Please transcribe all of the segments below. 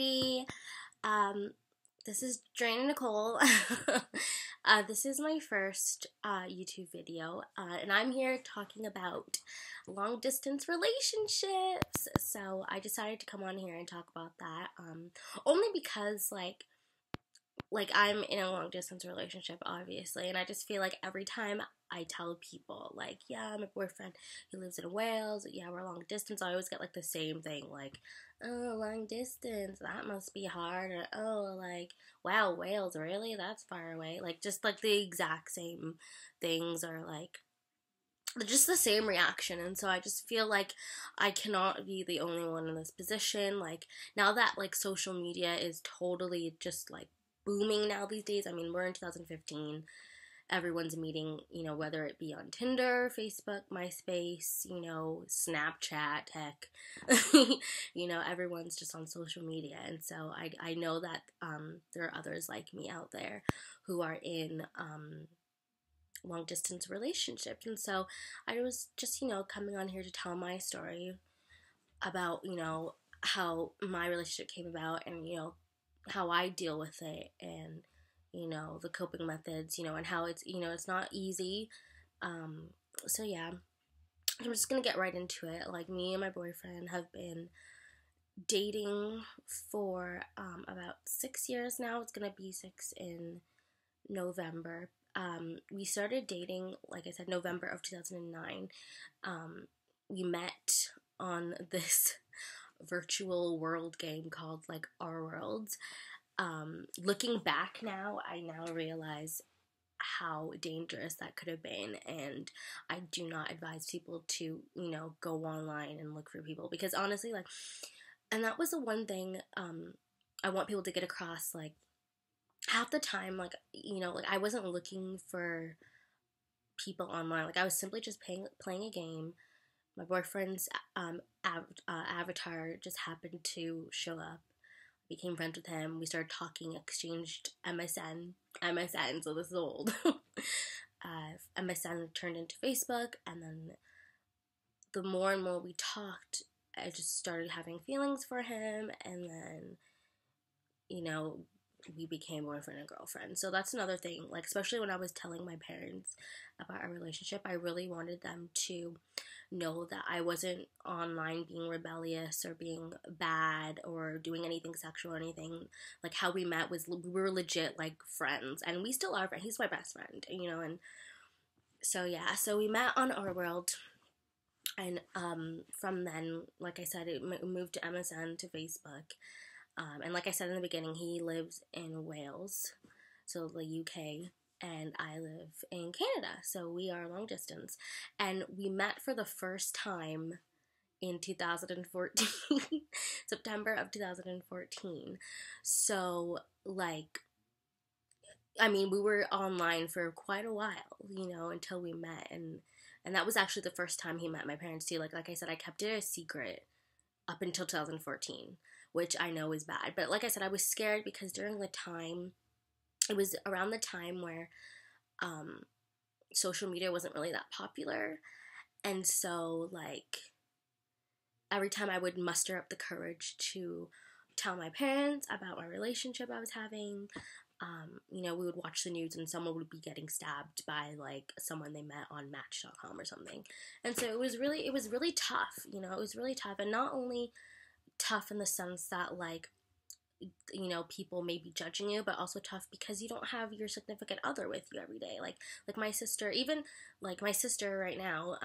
everybody. This is Drain Nicole. This is my first YouTube video, and I'm here talking about long distance relationships. So I decided to come on here and talk about that, only because like I'm in a long distance relationship, obviously, and I just feel like every time I tell people, like, yeah, my boyfriend, he lives in Wales, yeah, we're long distance, I always get like the same thing, like, oh, long distance, that must be hard, or oh, like, wow, Wales, really, that's far away, like, just like the exact same things, or like just the same reaction. And so I just feel like I cannot be the only one in this position. Like, now that like social media is totally just like booming now these days. I mean, we're in 2015. Everyone's meeting, whether it be on Tinder, Facebook, MySpace, Snapchat, heck, everyone's just on social media. And so I know that there are others like me out there who are in long distance relationships. And so I was just, coming on here to tell my story about, how my relationship came about, and, how I deal with it, and, the coping methods, and how it's, it's not easy. So yeah, I'm just gonna get right into it. Like, me and my boyfriend have been dating for about 6 years now. It's gonna be 6 in November. We started dating, like I said, November of 2009. We met on this virtual world game called, like, Our Worlds. Looking back now, I now realize how dangerous that could have been, and I do not advise people to, go online and look for people, because honestly, like, and that was the one thing, I want people to get across, like, half the time, like, like, I wasn't looking for people online. Like, I was simply just playing a game. My boyfriend's avatar just happened to show up. Became friends with him. We started talking, exchanged MSN, so this is old. MSN turned into Facebook, and then the more and more we talked, I just started having feelings for him, and then, we became boyfriend and girlfriend. So that's another thing, like, especially when I was telling my parents about our relationship, I really wanted them to know that I wasn't online being rebellious or being bad or doing anything sexual or anything. Like, how we met was, we were legit, like, friends, and we still are friends. He's my best friend, and so yeah, so we met on Our World, and from then, like I said, it moved to MSN, to Facebook. And like I said in the beginning, he lives in Wales, so the UK, and I live in Canada, so we are long distance. And we met for the first time in 2014, September of 2014. So, like, I mean, we were online for quite a while, until we met, and that was actually the first time he met my parents too. Like I said, I kept it a secret up until 2014, which I know is bad. But like I said, I was scared because during the time, it was around the time where social media wasn't really that popular. And so, like, every time I would muster up the courage to tell my parents about my relationship I was having, we would watch the news and someone would be getting stabbed by, like, someone they met on Match.com or something. And so it was really tough, it was really tough. And not only tough in the sense that, like, people may be judging you, but also tough because you don't have your significant other with you every day. Like my sister, even, like, my sister right now,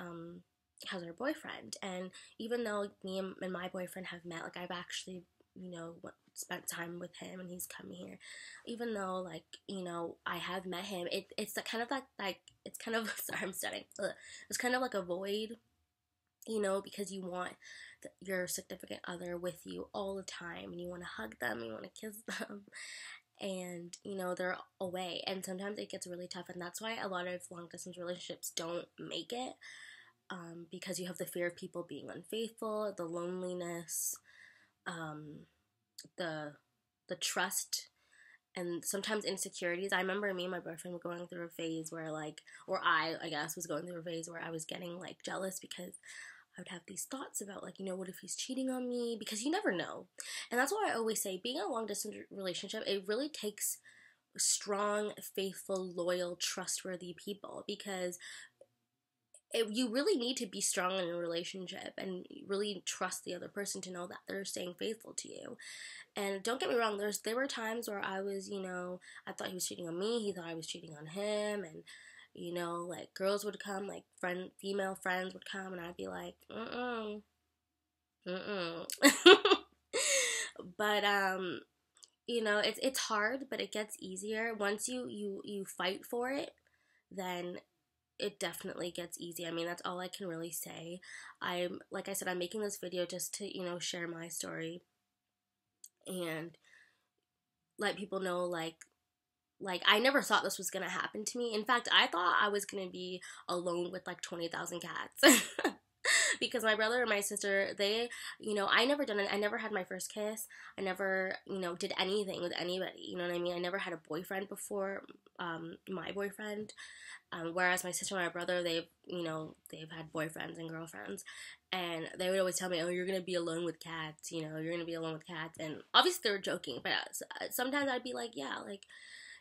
has her boyfriend, and even though me and my boyfriend have met, like, I've actually, spent time with him, and he's come here, even though, like, I have met him, it's the kind of like it's kind of, sorry, I'm stuttering, it's kind of like a void, because you want your significant other with you all the time, and you want to hug them, you want to kiss them, and, they're away, and sometimes it gets really tough, and that's why a lot of long distance relationships don't make it, because you have the fear of people being unfaithful, the loneliness, the trust, and sometimes insecurities. I remember me and my boyfriend were going through a phase where, like, or I guess was going through a phase where I was getting, like, jealous because I would have these thoughts about, like, what if he's cheating on me? Because you never know. And that's why I always say, being in a long distance relationship, it really takes strong, faithful, loyal, trustworthy people, because you really need to be strong in a relationship and really trust the other person to know that they're staying faithful to you. And don't get me wrong, there were times where I was, I thought he was cheating on me, he thought I was cheating on him, and like, girls would come, like, female friends would come, and I'd be like, but it's hard, but it gets easier once you fight for it. Then it definitely gets easy. I mean, that's all I can really say. Like I said, I'm making this video just to share my story and let people know, like I never thought this was gonna happen to me. In fact, I thought I was gonna be alone with like 20,000 cats. Because my brother and my sister, they, I never done it. I never had my first kiss. I never, did anything with anybody. You know what I mean? I never had a boyfriend before, my boyfriend. Whereas my sister and my brother, they've had boyfriends and girlfriends. And they would always tell me, oh, you're going to be alone with cats. You're going to be alone with cats. And obviously they were joking. But sometimes I'd be like, yeah, like,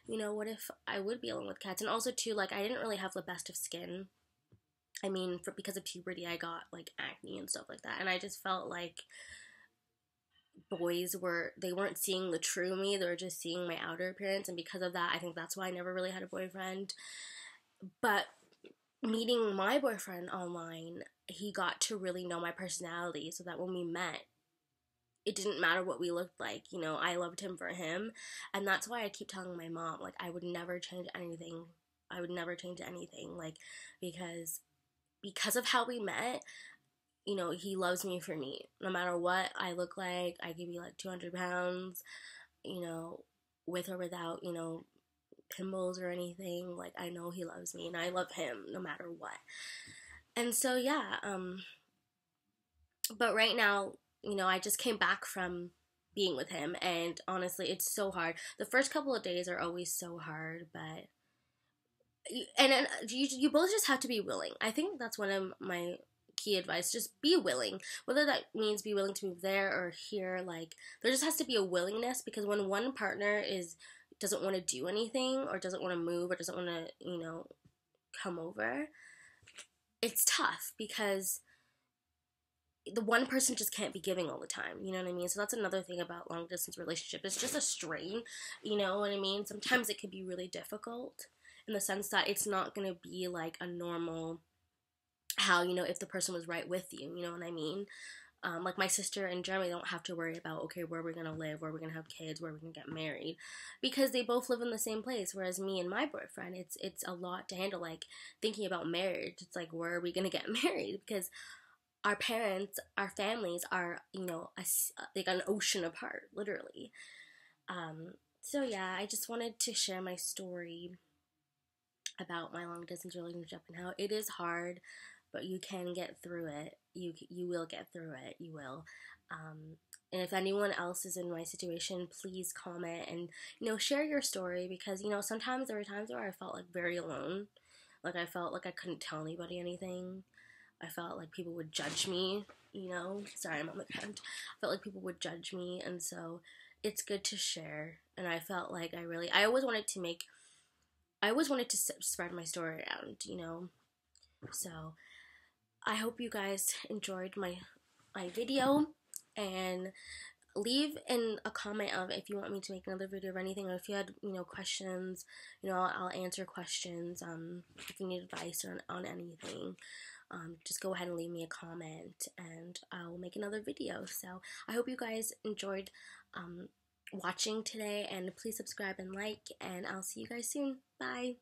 what if I would be alone with cats? And also, too, like, I didn't really have the best of skin. I mean, because of puberty, I got, like, acne and stuff like that. And I just felt like boys they weren't seeing the true me. They were just seeing my outer appearance. And because of that, I think that's why I never really had a boyfriend. But meeting my boyfriend online, he got to really know my personality, so that when we met, it didn't matter what we looked like. I loved him for him. And that's why I keep telling my mom, like, I would never change anything. I would never change anything, like, because of how we met, he loves me for me. No matter what I look like, I could be like 200 pounds, with or without, pimples or anything. Like, I know he loves me and I love him no matter what. And so, yeah, but right now, I just came back from being with him, and honestly, it's so hard. The first couple of days are always so hard, but you both just have to be willing. I think that's one of my key advice. Just be willing. Whether that means be willing to move there or here, like, there just has to be a willingness, because when one partner doesn't want to do anything, or doesn't want to move, or doesn't want to, come over, it's tough, because the one person just can't be giving all the time, you know what I mean? So that's another thing about long distance relationship. It's just a strain, you know what I mean? Sometimes it can be really difficult, in the sense that it's not going to be like a normal, how, if the person was right with you, you know what I mean? Like my sister and Jeremy don't have to worry about, okay, where we're going to live, where we're going to have kids, where we're going to get married, because they both live in the same place. Whereas me and my boyfriend, it's a lot to handle, like thinking about marriage. It's like, where are we going to get married? Because our parents, our families are, like an ocean apart, literally. So yeah, I just wanted to share my story about my long distance relationship and how it is hard, but you can get through it. You will get through it. You will. And if anyone else is in my situation, please comment and share your story, because sometimes there were times where I felt like very alone. Like I felt like I couldn't tell anybody anything. I felt like people would judge me. Sorry, I'm on the ground. I felt like people would judge me, and so it's good to share. And I felt like I always wanted to spread my story around, So I hope you guys enjoyed my video, and leave in a comment of if you want me to make another video or anything, or if you had questions, I'll answer questions. If you need advice on anything, just go ahead and leave me a comment, and I'll make another video. So I hope you guys enjoyed watching today, and please subscribe and like, and I'll see you guys soon. Bye.